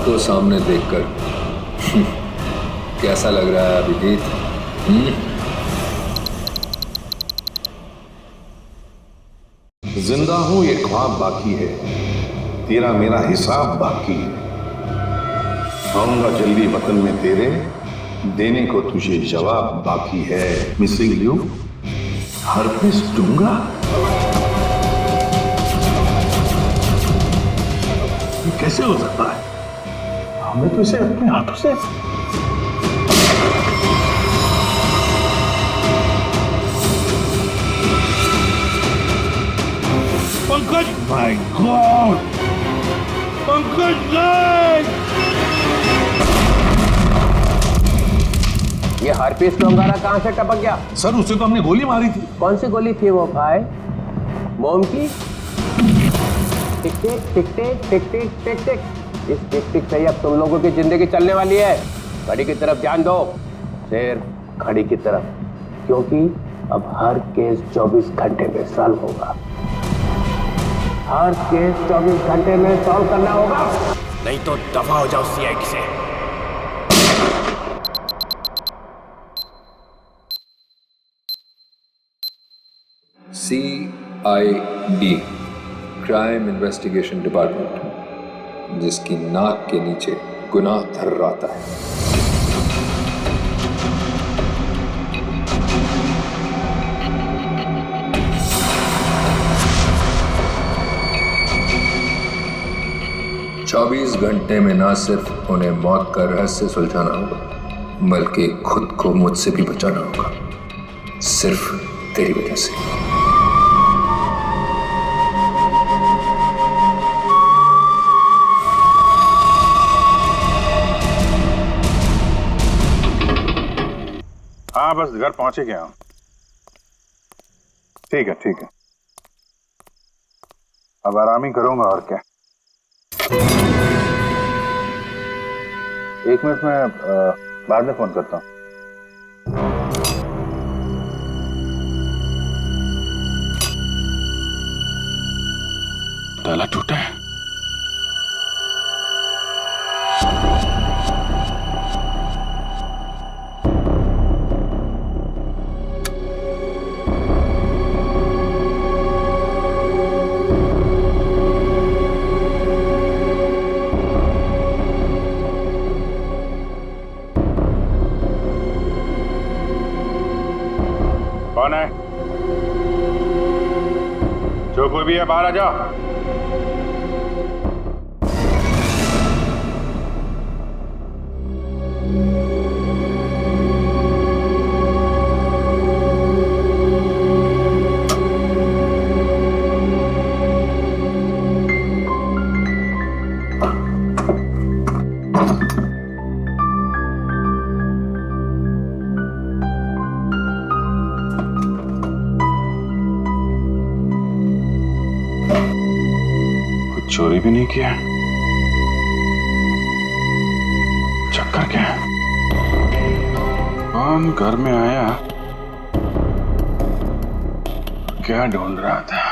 को सामने देखकर कैसा लग रहा है अभिजीत? जिंदा हूं ये ख्वाब बाकी है, तेरा मेरा हिसाब बाकी है। आऊंगा जल्दी वतन में तेरे, देने को तुझे जवाब बाकी है। मिसिंग यू, हर पिस दूंगा। ये कैसे हो सकता है? हमें तो इसे अपने हाथों से पंकज, माय गॉड, पंकज नहीं! ये हार्पिस डोंगारा कहां से टपक गया? सर उसे तो हमने गोली मारी थी। कौन सी गोली थी वो भाई? मोम की? टिक टिक टिक टिक टिक टिक टिक टिक। इस टिक टिक से ही अब तुम लोगों की जिंदगी चलने वाली है। घड़ी की तरफ ध्यान दो शेर, घड़ी की तरफ, क्योंकि अब हर केस 24 घंटे में सॉल्व होगा। हर केस 24 घंटे में सॉल्व करना होगा, नहीं तो दफा हो जाओ सीआईडी से। CID, क्राइम इन्वेस्टिगेशन डिपार्टमेंट, जिसकी नाक के नीचे गुनाह थर्राता है। चौबीस घंटे में ना सिर्फ उन्हें मौत का रहस्य सुलझाना होगा, बल्कि खुद को मुझसे भी बचाना होगा, सिर्फ तेरी वजह से। हाँ बस घर पहुंचे गया हूं। ठीक है ठीक है, अब आराम ही करूंगा और क्या। एक मिनट में बाद में फोन करता हूं। ताला टूटा है। कौन है? जो कोई भी है बाहर आ जाओ। चोरी भी नहीं किया, चक्कर क्या है? कौन घर में आया, क्या ढूंढ रहा था?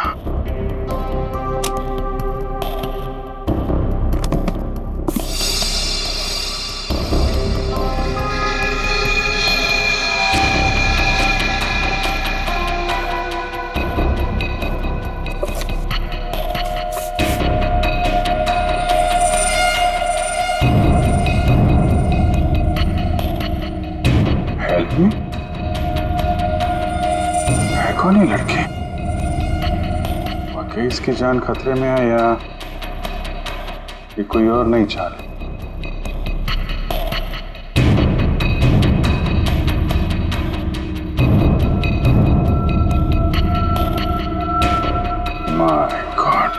है कौन ये लड़के? वाकई इसकी जान खतरे में है या ये कोई और नहीं चाल? माय गॉड,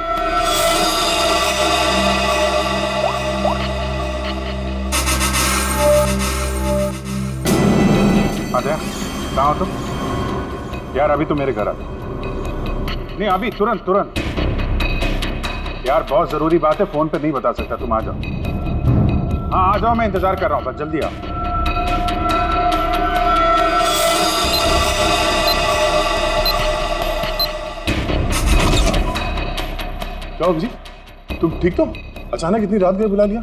आजा, कहाँ हो तुम? यार अभी तो मेरे घर आ। नहीं अभी तुरंत तुरंत यार, बहुत जरूरी बात है, फोन पे नहीं बता सकता। तुम आ जाओ। हाँ आ जाओ, मैं इंतजार कर रहा हूँ, बस जल्दी आओ। क्या जी, तुम ठीक तो? अचानक इतनी रात गए बुला लिया,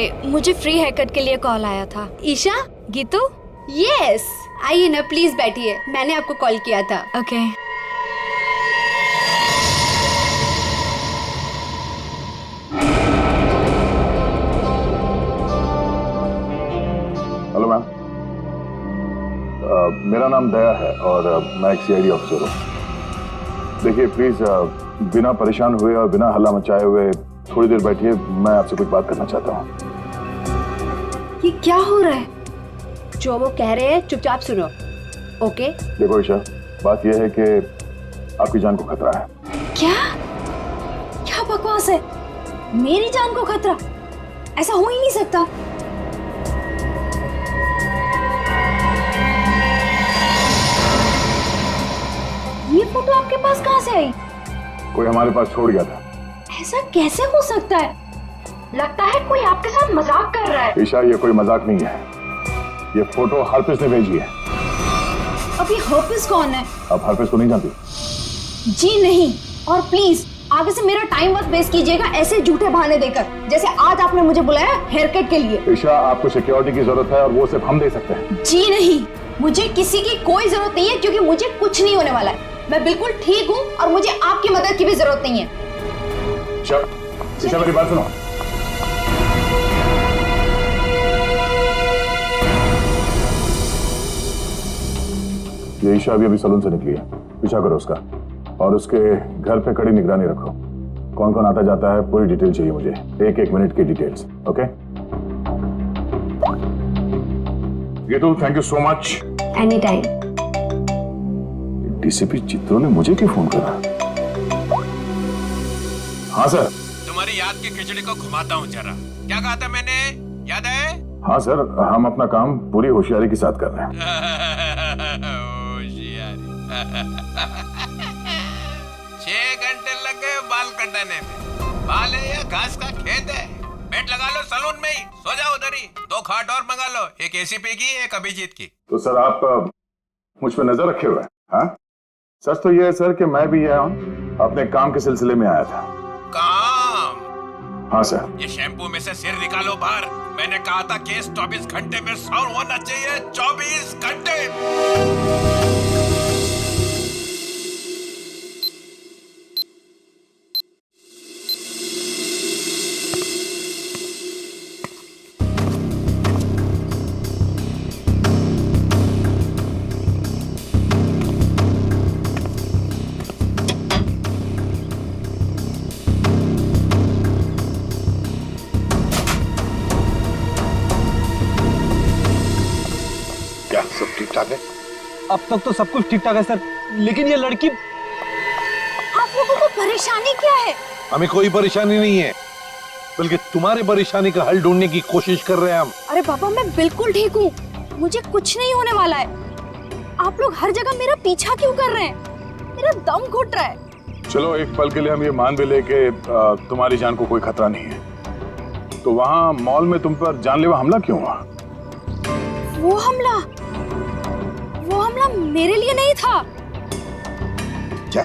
हाय, मुझे फ्री हेयर कट के लिए कॉल आया था। ईशा, गीतू? यस, आइए ना प्लीज बैठिए, मैंने आपको कॉल किया था। ओके। हेलो मैम, मेरा नाम दया है और मैं एक सीआईडी ऑफिसर हूँ। देखिए प्लीज बिना परेशान हुए और बिना हल्ला मचाए हुए थोड़ी देर बैठिए, मैं आपसे कुछ बात करना चाहता हूँ। ये क्या हो रहा है? जो वो कह रहे हैं चुपचाप सुनो, ओके? देखो ईशा, बात यह है कि आपकी जान को खतरा है। क्या? क्या बकवास है? मेरी जान को खतरा? ऐसा हो ही नहीं सकता। ये फोटो आपके पास कहाँ से आई? कोई हमारे पास छोड़ गया था। ऐसा कैसे हो सकता है? लगता है कोई आपके साथ मजाक कर रहा है। ईशा, ये कोई मजाक नहीं है, ये फोटो हरप्रीत ने भेजी है। अब ये हरप्रीत कौन है? आप हरप्रीत को नहीं जानती? जी नहीं, और प्लीज आगे से मेरा टाइम मत वेस्ट कीजिएगा ऐसे झूठे बहाने देकर, जैसे आज आपने मुझे बुलाया हेयर कट के लिए। ईशा, आपको सिक्योरिटी की जरूरत है और वो सिर्फ हम दे सकते हैं। जी नहीं, मुझे किसी की कोई जरूरत नहीं है, क्योंकि मुझे कुछ नहीं होने वाला है। मैं बिल्कुल ठीक हूँ और मुझे आपकी मदद की भी जरूरत नहीं है। ईशा, मेरी बात सुनो। ये ईशा अभी सलून से निकली है, पीछा करो उसका और उसके घर पे कड़ी निगरानी रखो। कौन कौन आता जाता है पूरी डिटेल चाहिए मुझे, एक मिनट की details. Okay Geetu, thank you so much. Any time. DCP चित्रों ने मुझे क्यों फोन करा? हाँ सर। तुम्हारी याद की खिचड़ी को घुमाता हूँ जरा। क्या कहा था मैंने, याद है? हाँ सर, हम अपना काम पूरी होशियारी के साथ कर रहे हैं। होशियारी। 6 घंटे लग गए बाल कटाने में। बाल है या घास का खेत है? बेड लगा लो सलून में ही, सो जाओ उधर ही। 2 खाट और मंगा लो, एक एसीपी की, एक अभिजीत की। तो सर आप मुझ पर नजर रखे हुए हैं? हाँ, सच तो ये है सर कि मैं भी यहाँ अपने काम के सिलसिले में आया था। काम? हाँ सर। ये शैम्पू में से सिर निकालो बाहर। मैंने कहा था केस 24 घंटे में सॉल्व होना चाहिए। 24 घंटे। सब ठीक ठाक है? अब तक तो सब कुछ ठीक ठाक है सर, लेकिन ये लड़की। आप लोगों को परेशानी क्या है? हमें कोई परेशानी नहीं है, बल्कि तुम्हारी परेशानी का हल ढूंढने की कोशिश कर रहे हैं हम। अरे पापा, मैं बिल्कुल ठीक हूँ, मुझे कुछ नहीं होने वाला है। आप लोग हर जगह मेरा पीछा क्यों कर रहे हैं? मेरा दम घुट रहा है। चलो एक पल के लिए हम ये मान भी ले कि तुम्हारी जान को कोई खतरा नहीं है, तो वहाँ मॉल में तुम पर जानलेवा हमला क्यों हुआ? वो हमला मेरे लिए नहीं था। क्या?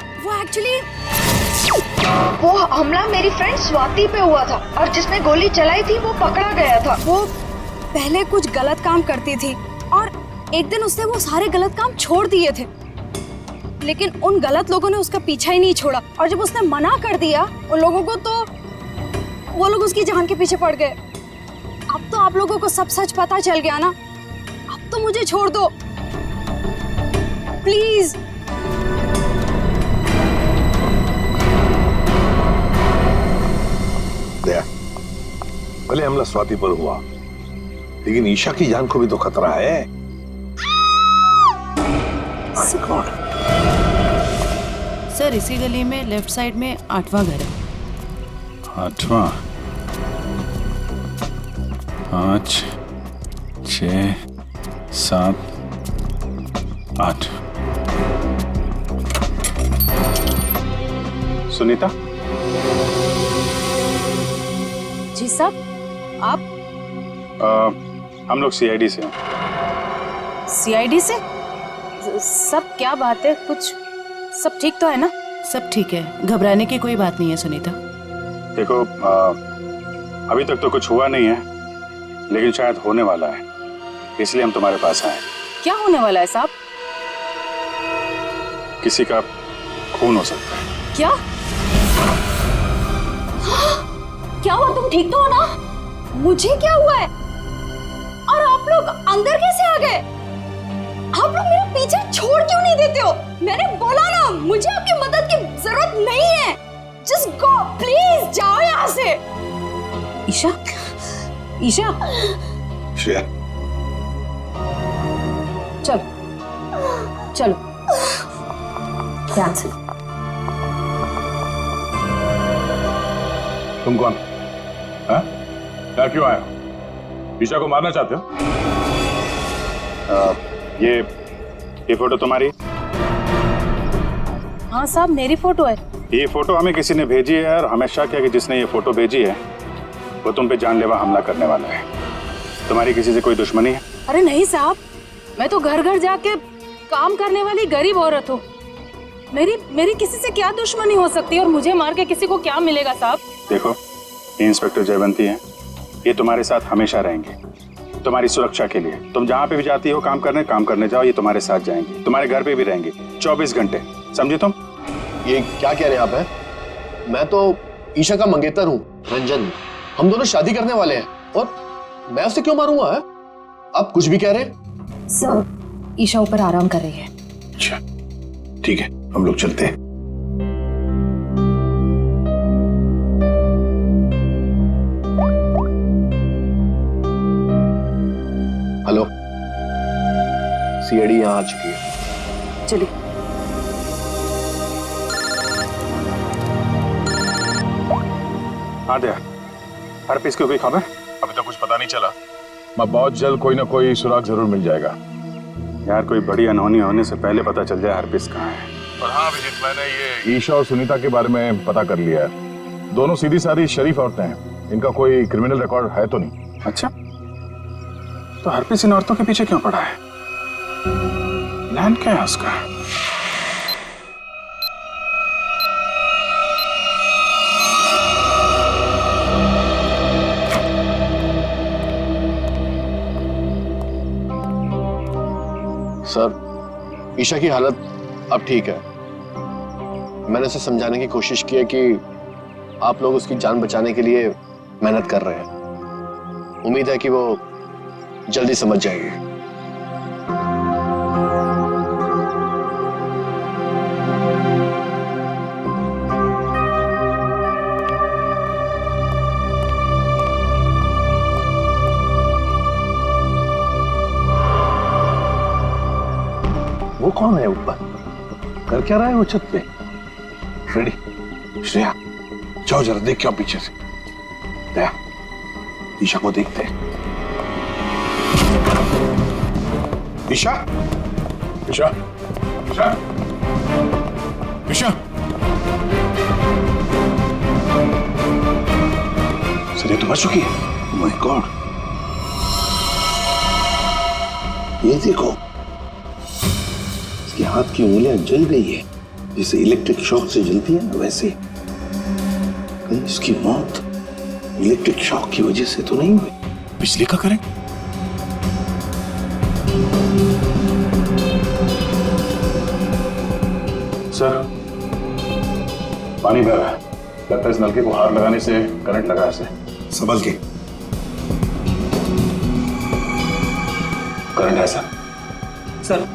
वो हमला मेरी फ्रेंड स्वाति पे हुआ था, और जिसने गोली चलाई थी वो पकड़ा गया था। वो पहले कुछ गलत काम करती थी और एक दिन उसने वो सारे गलत काम छोड़ दिए थे, लेकिन उन गलत लोगों ने उसका पीछा ही नहीं छोड़ा, और जब उसने मना कर दिया उन लोगों को, तो वो लोग उसकी जान के पीछे पड़ गए। अब तो आप लोगों को सब सच पता चल गया ना, अब तो मुझे छोड़ दो प्लीज। दया, भले हमला स्वाति पर हुआ, लेकिन ईशा की जान को भी तो खतरा है। सर, इसी गली में लेफ्ट साइड में 8वां घर है। 8वां? 5, 6, 7, 8। सुनीता? जी साहब, आप? हम लोग सीआईडी से हैं। सीआईडी से? सब क्या बात है? कुछ सब ठीक तो है ना? सब ठीक है, घबराने की कोई बात नहीं है सुनीता। देखो, अभी तक तो कुछ हुआ नहीं है, लेकिन शायद होने वाला है, इसलिए हम तुम्हारे पास आए। क्या होने वाला है साहब? किसी का खून हो सकता है। क्या क्या हुआ? तुम ठीक तो हो ना? मुझे क्या हुआ है? और आप लोग अंदर कैसे आ गए? आप लोग मेरे पीछे छोड़ क्यों नहीं देते हो? मैंने बोला ना, मुझे आपकी मदद की जरूरत नहीं है। जस्ट गो प्लीज, जाओ यहाँ से। ईशा, ईशा, श्रेया, चलो चलो ध्यान से। तुम कौन? हाँ? क्या क्यों आए हो? ईशा को मारना चाहते हो? ये फोटो तुम्हारी? हाँ साहब, मेरी फोटो है। ये फोटो हमें किसी ने भेजी है और हमें शक है कि जिसने ये फोटो भेजी है वो तुम पे जानलेवा हमला करने वाला है। तुम्हारी किसी से कोई दुश्मनी है? अरे नहीं साहब, मैं तो घर घर जाके काम करने वाली गरीब औरत हूँ। मेरी किसी से क्या दुश्मनी हो सकती है, और मुझे मार के किसी को क्या मिलेगा साहब? देखो, ये इंस्पेक्टर जयवंती है, ये तुम्हारे साथ हमेशा रहेंगे, तुम्हारी सुरक्षा के लिए। तुम जहाँ पे भी जाती हो काम करने जाओ, ये तुम्हारे साथ जाएंगे, तुम्हारे घर पे भी रहेंगे 24 घंटे, समझे तुम? ये क्या कह रहे हैं आप? हैं? मैं तो ईशा का मंगेतर हूँ, रंजन। हम दोनों शादी करने वाले हैं, और मैं उसे क्यों मारूंगा? है? आप कुछ भी कह रहे हैं? सर, ईशा ऊपर आराम कर रही है। अच्छा ठीक है, हम लोग चलते हैं। हेलो, सीआईडी यहाँ आ चुकी है। चलिए। हाँ दया, हर पीस की कोई खबर? अभी तक कुछ पता नहीं चला। मैं बहुत जल्द कोई ना कोई सुराग जरूर मिल जाएगा। यार कोई बड़ी अनहोनी होने से पहले पता चल जाए हर पीस कहाँ है। और हाँ अभिजीत, मैंने ये ईशा और सुनीता के बारे में पता कर लिया है। दोनों सीधी सादी शरीफ औरतें हैं, इनका कोई क्रिमिनल रिकॉर्ड है तो नहीं। अच्छा, तो हर पीस इन औरतों के पीछे क्यों पड़ा है? प्लान क्या है उसका? सर, ईशा की हालत अब ठीक है। मैंने उसे समझाने की कोशिश की है कि आप लोग उसकी जान बचाने के लिए मेहनत कर रहे हैं। उम्मीद है कि वो जल्दी समझ जाएगी। वो कौन है ऊपर? कर क्या रहा है वो छत पे? फ्रेडी, श्रेया, जाओ जरा देख क्या पीछे से। दया, ईशा को देखते हैं। ईशा, ईशा, ईशा, ईशा। सर ये तो मर चुकी है। माय गॉड, ये देखो, इसके हाथ की उंगलियां जल गई है, जैसे इलेक्ट्रिक शॉक से जलती है ना, वैसे। कहीं इसकी मौत इलेक्ट्रिक शॉक की वजह से तो नहीं हुई? बिजली का करंट? सर, पानी बह रहा है, लगता है इस नलके को हाथ लगाने से करंट लगा इसे। संभल के। करंट है सर। सर,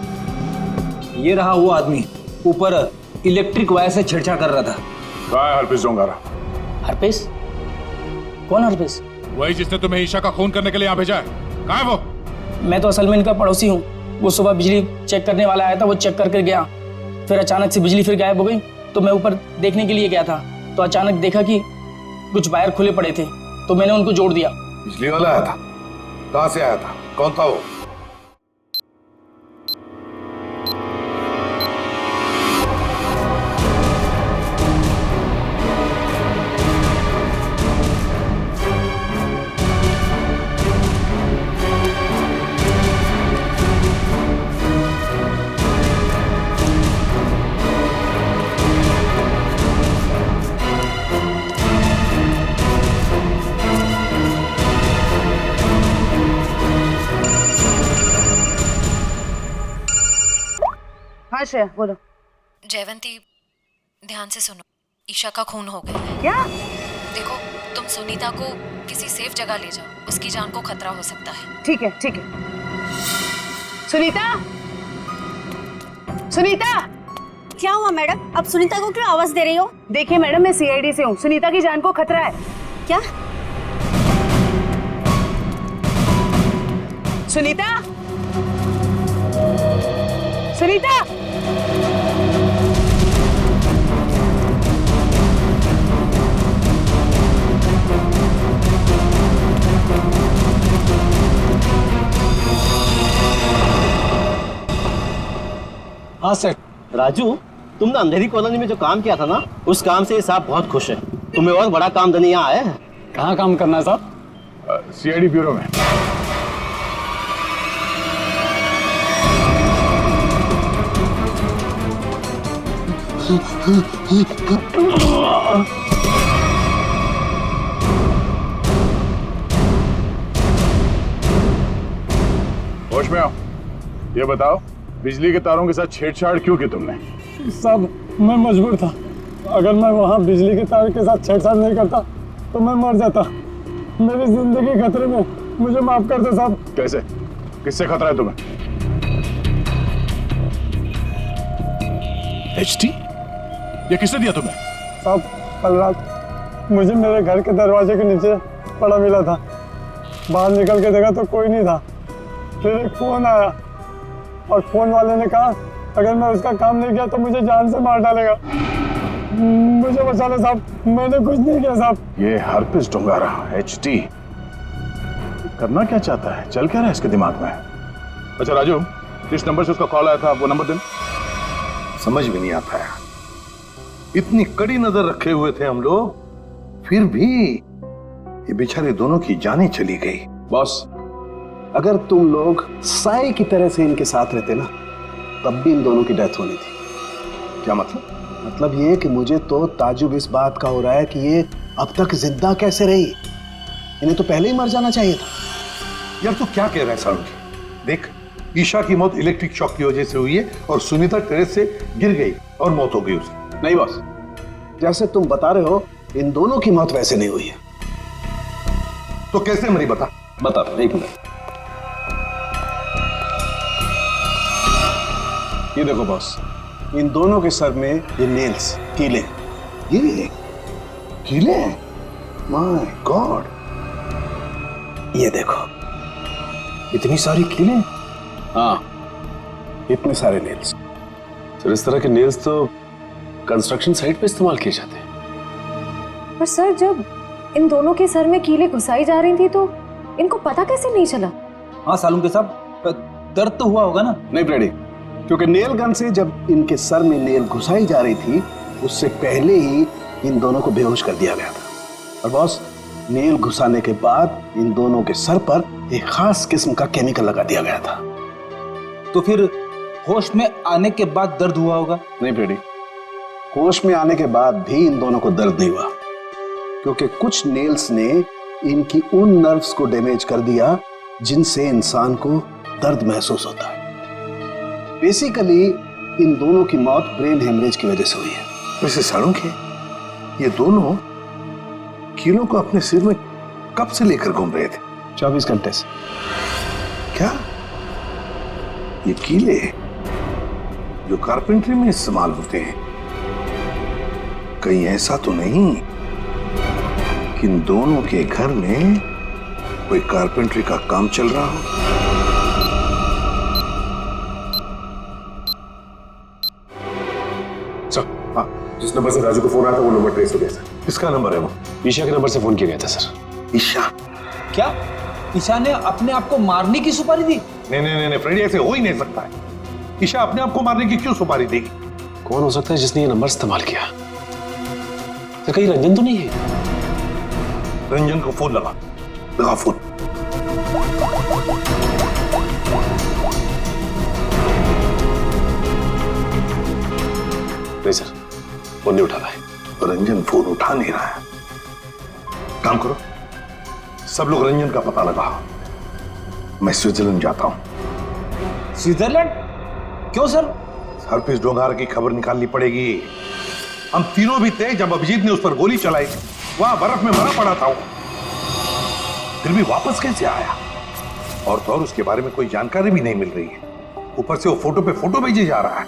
ये रहा वो आदमी, ऊपर इलेक्ट्रिक वायर से छेड़छाड़ कर रहा था। कहाँ है हरपीस डोंगारा? हरपेश? कौन हरपेश? वही जिसने तुम्हें ईशा का खून करने के लिए यहाँ भेजा है। कहाँ है वो? मैं तो असल में इनका पड़ोसी हूँ। वो सुबह बिजली चेक करने वाला आया था, वो चेक करके गया, फिर अचानक से बिजली फिर गायब हो गई। तो मैं ऊपर देखने के लिए गया था, तो अचानक देखा कि कुछ वायर खुले पड़े थे, तो मैंने उनको जोड़ दिया। बिजली वाला आया था? कहाँ से आया था? कौन था वो? श्रेया बोलो। जयवंती, ध्यान से सुनो, ईशा का खून हो गया है। क्या? देखो, तुम सुनीता को किसी सेफ जगह ले जाओ, उसकी जान को खतरा हो सकता है। ठीक है, ठीक है। सुनीता, सुनीता। क्या हुआ मैडम? अब सुनीता को क्यों आवाज दे रही हो? देखिए मैडम, मैं सीआईडी से हूँ, सुनीता की जान को खतरा है। क्या? सुनीता, सुनीता। हाँ सर। राजू, तुमने अंधेरी कॉलोनी में जो काम किया था ना, उस काम से साहब बहुत खुश है। तुम्हें और बड़ा काम देने यहाँ आए हैं। कहाँ काम करना है साहब? सीआईडी ब्यूरो में। होश में आओ। ये बताओ, बिजली के तारों के साथ छेड़छाड़ क्यों की तुमने? साहब, मैं मजबूर था। अगर मैं वहाँ बिजली के तार के साथ छेड़छाड़ नहीं करता तो मैं मर जाता। मेरी जिंदगी खतरे में, मुझे माफ कर दो साहब। कैसे? किससे खतरा है तुम्हें? एचटी? ये किसने दिया तुम्हें? साहब, कल रात मुझे मेरे घर के दरवाजे के नीचे पड़ा मिला था। बाहर निकल के देखा तो कोई नहीं था। फिर एक फोन आया और फोन वाले ने कहा अगर मैं उसका काम नहीं किया तो मुझे जान से मार डालेगा। मुझे बचा लो साहब, मैंने कुछ नहीं किया साहब। ये हरपिस डोंगारा एचटी करना क्या चाहता है? चल क्या रहा है इसके दिमाग में? अच्छा राजू, जिस नंबर से उसका कॉल आया था वो नंबर देना। समझ में नहीं आता है, इतनी कड़ी नजर रखे हुए थे हम लोग, फिर भी ये बेचारे दोनों की जानें चली गई। बॉस, अगर तुम लोग साए की तरह से इनके साथ रहते ना, तब भी इन दोनों की डेथ होनी थी। क्या मतलब? मतलब ये कि मुझे तो ताजुब इस बात का हो रहा है कि ये अब तक जिंदा कैसे रही। इन्हें तो पहले ही मर जाना चाहिए था। यार तू क्या कह रहा है सालुंकी? देख, ईशा की मौत इलेक्ट्रिक शॉक की वजह से हुई है और सुनीता टेरेस से गिर गई और मौत हो गई उसकी। नहीं बॉस, जैसे तुम बता रहे हो, इन दोनों की मौत वैसे नहीं हुई है। तो कैसे मरी बता? बता दो, एक मिनट। ये देखो बॉस, इन दोनों के सर में ये नेल्स, कीले। ये कीले? माय गॉड, ये देखो, इतनी सारी कीले? हाँ, इतने सारे नेल्स। सर, इस तरह के नेल्स तो कंस्ट्रक्शन साइट पे इस्तेमाल किए जाते हैं। पर सर, जब इन दोनों के सर में कीले घुसाई जा रही थी तो इनको पता कैसे नहीं चला? हाँ सालुंके साहब, दर्द तो हुआ होगा ना? नहीं ब्रेडी, क्योंकि नेल गन से जब इनके सर में नेल घुसाई जा रही थी, उससे पहले ही इन दोनों को बेहोश कर दिया गया था। और बॉस, नेल घुसाने के बाद इन दोनों के सर पर एक खास किस्म का केमिकल लगा दिया गया था। तो फिर होश में आने के बाद दर्द हुआ होगा? नहीं ब्रेडी, होश में आने के बाद भी इन दोनों को दर्द नहीं हुआ, क्योंकि कुछ नेल्स ने इनकी उन नर्व्स को डैमेज कर दिया जिनसे इंसान को दर्द महसूस होता है। बेसिकली इन दोनों की मौत ब्रेन हेमरेज की वजह से हुई है। वैसे सालुंके, ये दोनों कीलों को अपने सिर में कब से लेकर घूम रहे थे? 24 घंटे से। क्या ये कीले जो कारपेंट्री में इस्तेमाल होते हैं, कहीं ऐसा तो नहीं कि इन दोनों के घर में कोई कारपेंट्री का काम चल रहा हो? हाँ, जिस नंबर से राजू को फोन आया था वो नंबर ट्रेस हो गया सर। किसका नंबर है वो? ईशा के नंबर से फोन किया गया था सर। ईशा? क्या ईशा ने अपने आप को मारने की सुपारी दी? नहीं नहीं नहीं फ्रेडी, ऐसे हो ही नहीं सकता है। ईशा अपने आप को मारने की क्यों सुपारी देगी? कौन हो सकता है जिसने ये नंबर इस्तेमाल किया? तो कहीं रंजन तो नहीं है? रंजन को फोन लगा फोन। नहीं सर, फोन नहीं उठा रहा है। रंजन फोन उठा नहीं रहा है। काम करो, सब लोग रंजन का पता लगाओ। मैं स्विट्जरलैंड जाता हूं। स्विट्जरलैंड? क्यों सर? हरप्रीत डोंगारा की खबर निकालनी पड़ेगी। हम तीनों भी थे जब अभिजीत ने उस पर गोली चलाई, वहां बर्फ में मरा पड़ा था वो, फिर भी वापस कैसे आया? और तो और उसके बारे में कोई जानकारी भी नहीं मिल रही है, ऊपर से वो फोटो पे फोटो भेजे जा रहा है।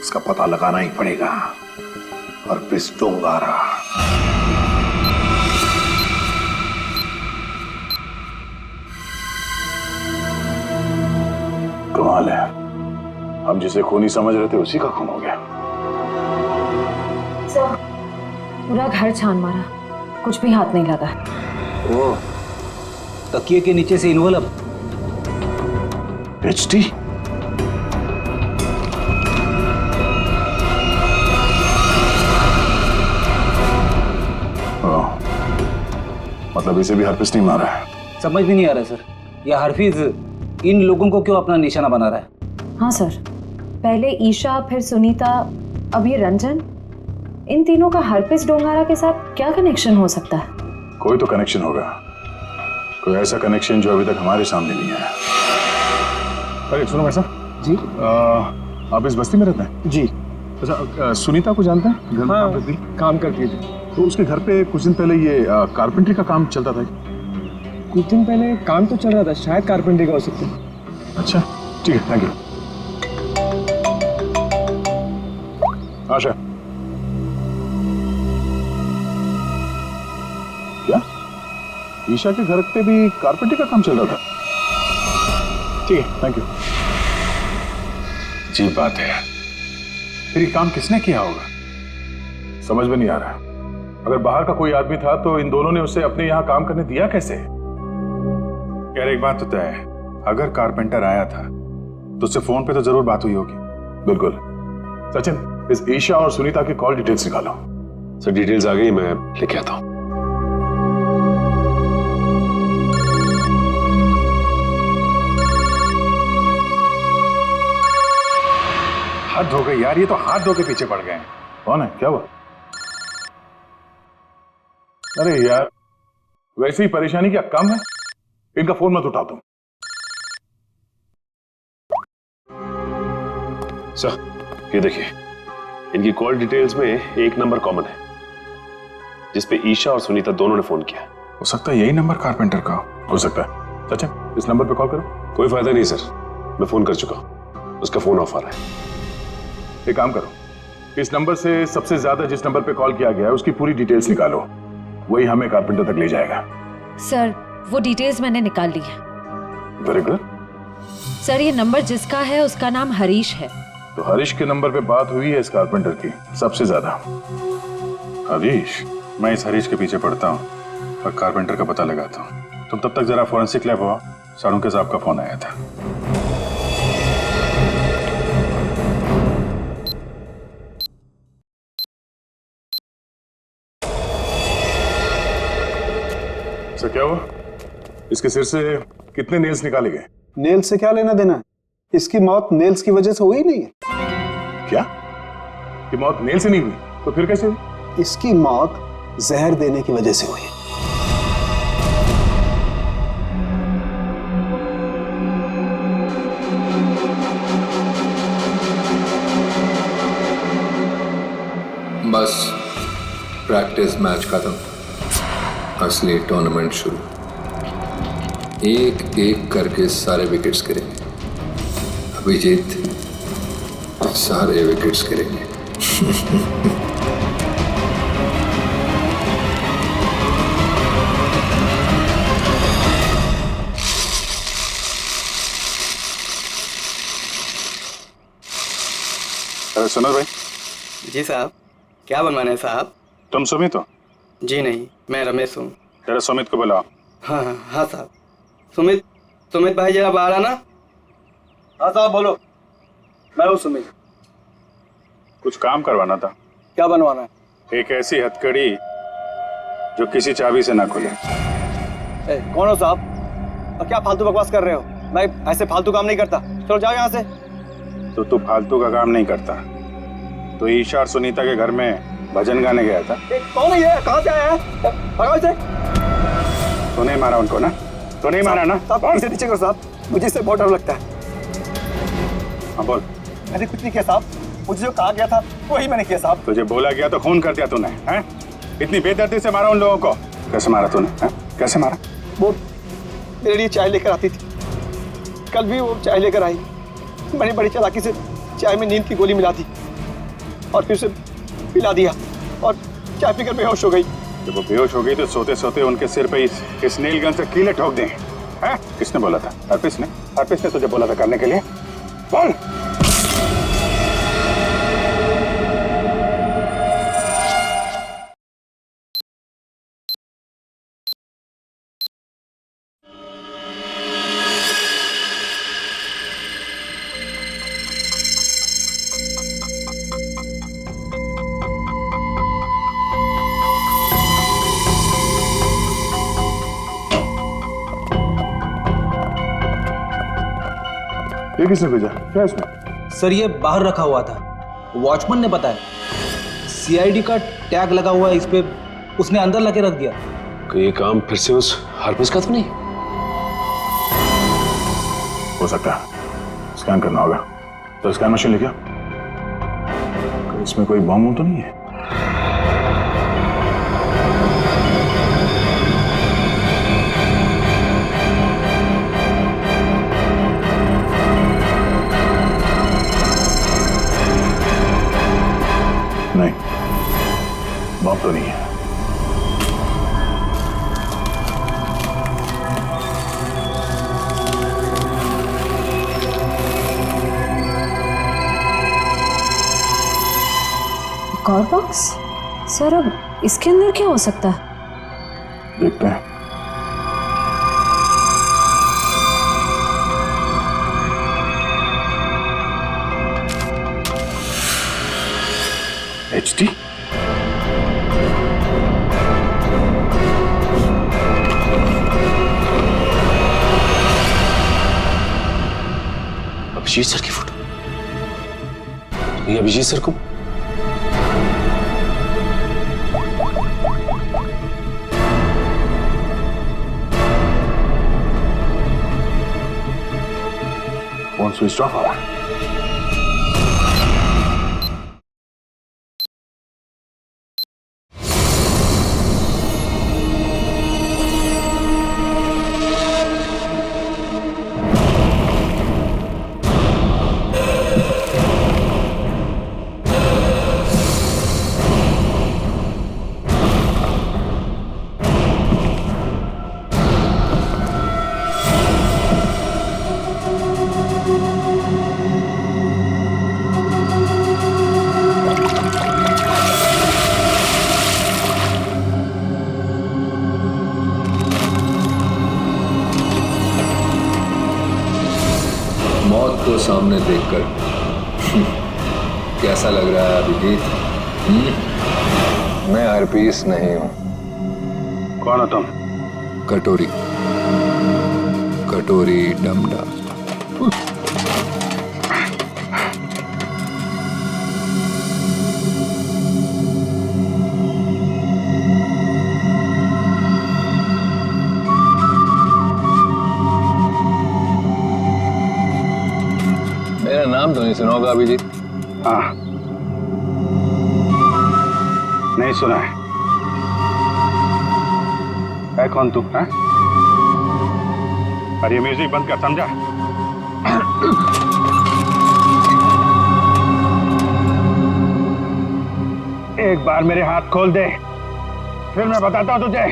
इसका पता लगाना ही पड़ेगा। हरप्रीत डोंगारा। कमाल है, हम जिसे खूनी समझ रहे थे उसी का खून हो गया। सर, पूरा घर छान मारा, कुछ भी हाथ नहीं लगा। ओ, तकिए के नीचे से इन्वॉल्व। एचटी, मतलब इसे भी हरप्रीत नहीं मारा है? समझ भी नहीं आ रहा सर, यह हरफीज इन लोगों को क्यों अपना निशाना बना रहा है? हाँ सर, पहले ईशा, फिर सुनीता, अब ये रंजन। इन तीनों का हरप्रीत डोंगारा के साथ क्या कनेक्शन हो सकता है? कोई तो कनेक्शन होगा, कोई ऐसा कनेक्शन जो अभी तक हमारे सामने नहीं आया। अरे सुनो भाई साहब जी, आप इस बस्ती में रहते हैं? जी। अच्छा, सुनीता को जानते हैं? घर में काम करती? काम करती है। तो उसके घर पे कुछ दिन पहले ये कारपेंटरी का काम चलता था। कुछ दिन पहले काम तो चल रहा था, शायद कारपेंटरी का हो सकता है। अच्छा ठीक है, थैंक यू। आशा, क्या ईशा के घर पे भी कारपेंटरी का काम चल रहा था? ठीक है, थैंक यू। अजीब बात है, फिर ये काम किसने किया होगा, समझ में नहीं आ रहा। अगर बाहर का कोई आदमी था तो इन दोनों ने उसे अपने यहाँ काम करने दिया कैसे? यार एक बात तो तय है, अगर कारपेंटर आया था तो उससे फोन पे तो जरूर बात हुई होगी। बिल्कुल। सचिन, इस ईशा और सुनीता की कॉल डिटेल्स निकालो। सर डिटेल्स आ गई, मैं लेके आता हूँ। हाथ धो गए यार, ये तो हाथ धो के पीछे पड़ गए हैं। कौन है, क्या हुआ? अरे यार, वैसे ही परेशानी क्या कम है? इनका फोन मत उठा तुम। सर ये देखिए, इनकी कॉल डिटेल्स में एक नंबर कॉमन है जिसपे ईशा और सुनीता दोनों ने फोन किया। हो सकता है यही नंबर कारपेंटर का हो सकता है। सचिन, इस नंबर पे कॉल करो। कोई फायदा नहीं सर, मैं फोन कर चुका हूं, उसका फोन ऑफ आ रहा है। एक काम करो, इस नंबर से सबसे ज्यादा जिस नंबर पे कॉल किया गया है उसकी पूरी डिटेल्स निकालो, वही हमें कारपेंटर तक ले जाएगा। सर वो डिटेल्स मैंने निकाल ली है। Very good. सर ये नंबर जिसका है उसका नाम हरीश है। तो हरीश के नंबर पे बात हुई है इस कारपेंटर की सबसे ज्यादा। हरीश? मैं इस हरीश के पीछे पड़ता हूँ और कारपेंटर का पता लगाता हूँ। तुम तब तक जरा फोरेंसिक लैब हो, सारुंके साहब का फोन आया था। सर क्या हुआ? इसके सिर से कितने नेल्स निकाले गए? नेल्स से क्या लेना देना है? इसकी मौत नेल्स की वजह से हुई नहीं है। क्या? कि मौत नेल से नहीं हुई तो फिर कैसे हुई? इसकी मौत जहर देने की वजह से हुई। बस प्रैक्टिस मैच खत्म, असली टूर्नामेंट शुरू। एक एक करके सारे विकेट्स गिरेंगे। अभिजीत सारे विकेट्स गिरेंगे। अरे सुनो भाई। जी साहब, क्या बनवाना है साहब? तुम सुमित हो? जी नहीं, मैं रमेश हूँ। तेरा सुमित को बुलाओ। हाँ हाँ हाँ साहब। सुमित भाई जरा बाहर आना। हाँ साहब बोलो। मैं हूँ सुमित। कुछ काम करवाना था। क्या बनवाना है? एक ऐसी हथकड़ी जो किसी चाबी से ना खुले। कौन हो साहब और क्या फालतू बकवास कर रहे हो? मैं ऐसे फालतू काम नहीं करता, चलो जाओ यहाँ से। तो तू फालतू का काम नहीं करता तो ईशा और सुनीता के घर में भजन गाने गया था। कौन है ये? कहाँ से आया है? भगाओ इसे। तो नहीं मारा उनको ना? तो नहीं मारा ना? साहब इसे नीचे करो साहब, मुझे इससे बहुत डर लगता है। हाँ बोल। मैंने कुछ नहीं किया साहब, मुझे जो कहा गया था वही मैंने किया साहब। तुझे बोला गया तो खून कर दिया तूने, हैं? इतनी बेदर्दी से मारा उन लोगों को? कैसे मारा तूने, हैं? कैसे मारा? वो मेरे लिए चाय लेकर आती थी, कल भी वो चाय लेकर आई। मैंने बड़ी चालाकी से चाय में नींद की गोली मिला दी और फिर उसे पिला दिया और चाय पीकर बेहोश हो गई। जब वो बेहोश हो गई तो सोते सोते उनके सिर पे इस नील गन से कीले ठोक दें, हैं? किसने बोला था? हरपिस ने? हरपिस ने तुझे बोला था करने के लिए? बोल। ये किसने भेजा? क्या इसमें? सर ये बाहर रखा हुआ था, वॉचमैन ने बताया। सीआईडी का टैग लगा हुआ है इस पे, उसने अंदर लाके रख दिया। ये काम फिर से उस हरपिस का तो नहीं? हो सकता है, स्कैन करना होगा। तो स्कैन मशीन लेके आओ। इसमें कोई बम तो नहीं है? नहीं, बम तो नहीं है। एक और बॉक्स? सर अब इसके अंदर क्या हो सकता है? देखते हैं। HD? अभिजीत सर की फोटो? ये अभिजीत सर को फोन स्विच ऑफ आ रहा है। मौत को सामने देखकर कैसा लग रहा है अभिजीत? मैं हरपीस नहीं हूं। कौन हो तुम? कटोरी, कटोरी डमडा। मेरा नाम तो नहीं सुना होगा अभिजीत? हाँ, नहीं सुना है। कौन तू? है? अरे म्यूजिक बंद कर, समझा? एक बार मेरे हाथ खोल दे, फिर मैं बताता हूं तुझे।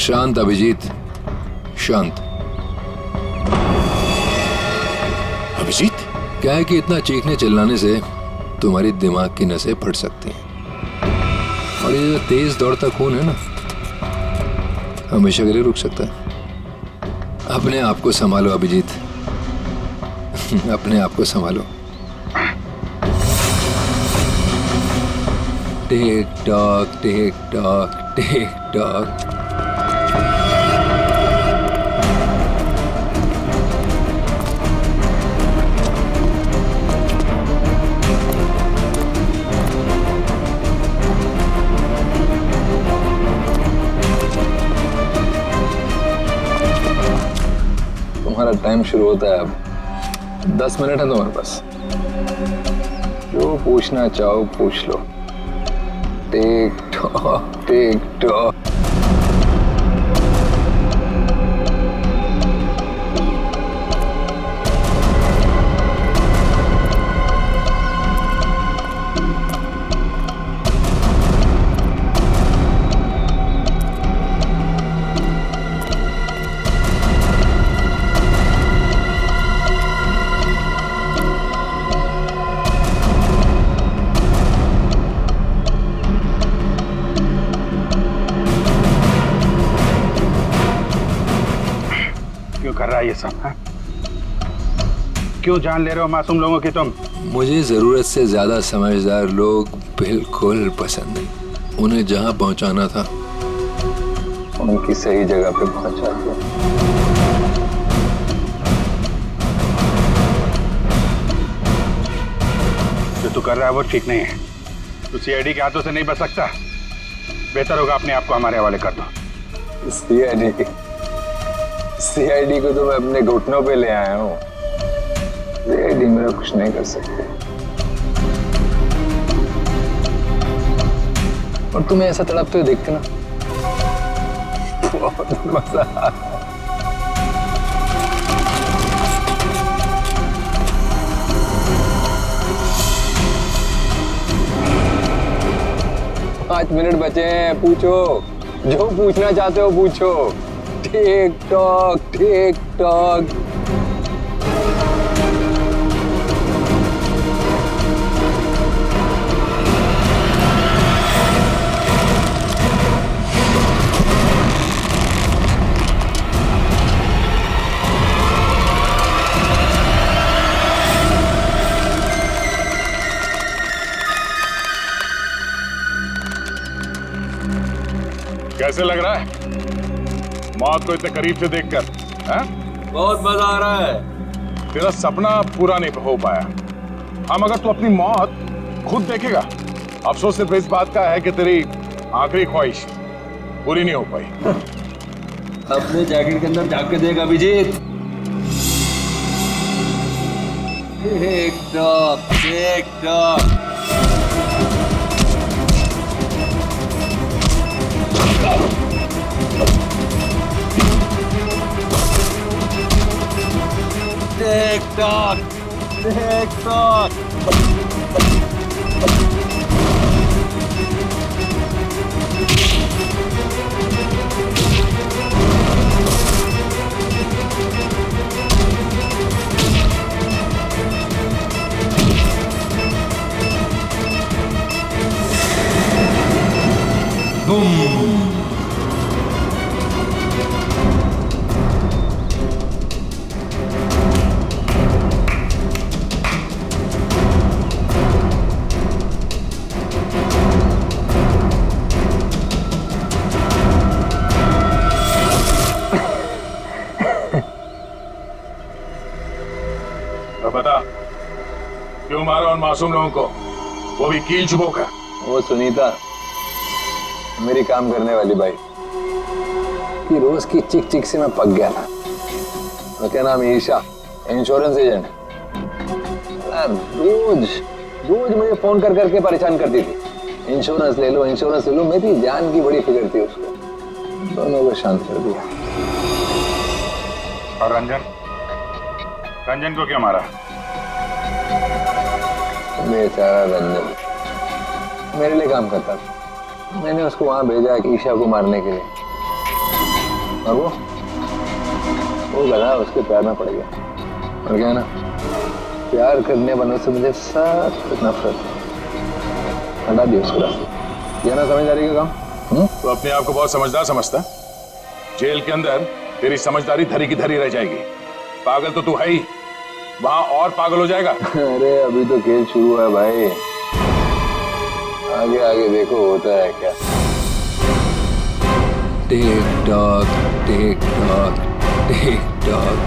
शांत अभिजीत, शांत। अभिजीत? क्या है कि इतना चीखने चिल्लाने से तुम्हारी दिमाग की नसें फट सकती हैं, और ये जो तेज दौड़ता खून है ना, हमेशा के लिए रुक सकता है। अपने आप को संभालो अभिजीत, अपने आप को संभालो। टिक tock, tick tock, tick talk. तुम्हारा टाइम शुरू होता है अब। 10 मिनट है तुम्हारे पास, जो पूछना चाहो पूछ लो। टिक टॉक टिक टॉक। कर रहा है ये सब है? क्यों जान ले रहे हो मासूम लोगों की तुम? मुझे जरूरत से ज्यादा समझदार लोग बिल्कुल पसंद नहीं। उन्हें जहां पहुंचाना था उनकी सही जगह पे पहुंचा दिया। जो तू कर रहा है वो ठीक नहीं है। तू सीआईडी के हाथों से नहीं बच सकता। बेहतर होगा अपने आप को हमारे हवाले कर दो। सीआईडी को तो मैं अपने घुटनों पे ले आया हूँ। सीआईडी मेरा कुछ नहीं कर सकते। और तुम्हें ऐसा तड़पते हुए देखते ना बहुत मजा आता है। 5 मिनट बचे हैं, पूछो जो पूछना चाहते हो पूछो। टिक टॉक टिक टॉक। कैसे लग रहा है मौत को इतने करीब से देखकर? बहुत मजा आ रहा है। तेरा सपना पूरा नहीं हो पाया। हम अगर तू अपनी मौत खुद देखेगा, अफसोस सिर्फ इस बात का है कि तेरी आखिरी ख्वाहिश पूरी नहीं हो पाई। अपने जैकेट के अंदर झांक के देख Abhijeet. Tick tock tick tock. Tick tock tick tock. Boom. बता क्यों मारा उन मासूम लोगों को, वो भी कील चुभोकर? वो सुनीता मेरी काम करने वाली बाई कि रोज की चिक चिक से मैं पक गया था। तो क्या नाम है, ईशा, इंश्योरेंस एजेंट। रोज रोज मुझे फोन कर करके परेशान करती थी, इंश्योरेंस ले लो इंश्योरेंस ले लो। मेरी जान की बड़ी फिक्र थी उसको। दोनों को शांत कर दिया। और रंजन, रंजन को क्यों मारा? बेचारा रंजन मेरे लिए काम करता था। मैंने उसको वहां भेजा ईशा को मारने के लिए, और वो गधा उसके पैर में पड़ गया। और क्या ना, प्यार करने वालों से मुझे सख्त नफरत है। हटा दिया उसको रास्ते। ये ना समझदारी का काम। तो अपने आप को बहुत समझदार समझता। जेल के अंदर तेरी समझदारी धरी की धरी रह जाएगी। पागल तो तू है ही, वहां और पागल हो जाएगा। अरे अभी तो खेल शुरू है भाई, आगे आगे देखो होता है क्या। टिक tock tick tock tick talk.